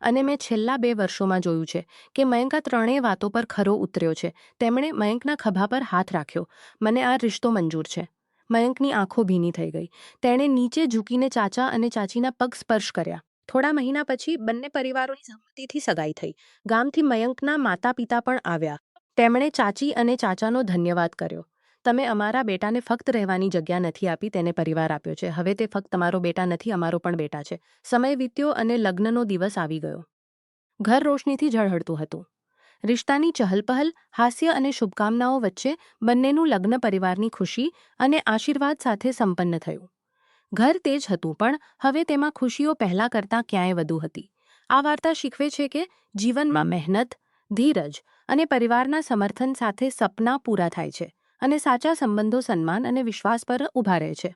અને મેં છેલ્લા 2 વર્ષોમાં જોયું છે કે મયંક આ ત્રણેય વાતો પર ખરો ઉતર્યો છે. તેમણે મયંકના ખભા પર હાથ રાખ્યો. મને આ રિશ્તો મંજૂર છે. મયંકની આંખો ભીની થઈ ગઈ. તેણે નીચે ઝૂકીને ચાચા અને ચાચીના પગ સ્પર્શ કર્યા. થોડા મહિના પછી બંને પરિવારોની સહમતિથી સગાઈ થઈ. ગામથી મયંકના માતા પિતા પણ આવ્યા. તેમણે ચાચી અને ચાચાનો ધન્યવાદ કર્યો. તમે અમારા બેટાને ફક્ત રહેવાની જગ્યા નથી આપી, તેને પરિવાર આપ્યો છે. હવે તે ફક્ત તમારો બેટા નથી, અમારો પણ બેટા છે. સમય વીત્યો અને લગ્નનો દિવસ આવી ગયો. ઘર રોશનીથી ઝળહળતું હતું. રિશ્તાની ચહલપહલ, હાસ્ય અને શુભકામનાઓ વચ્ચે બંનેનું લગ્ન પરિવારની ખુશી અને આશીર્વાદ સાથે સંપન્ન થયું. ઘર તે જ હતું, પણ હવે તેમાં ખુશીઓ પહેલાં કરતાં ક્યાંય વધુ હતી. આ વાર્તા શીખવે છે કે જીવનમાં મહેનત, ધીરજ અને પરિવારના સમર્થન સાથે સપના પૂરા થાય છે અને સાચા સંબંધો સન્માન અને વિશ્વાસ પર ઊભા રહે છે.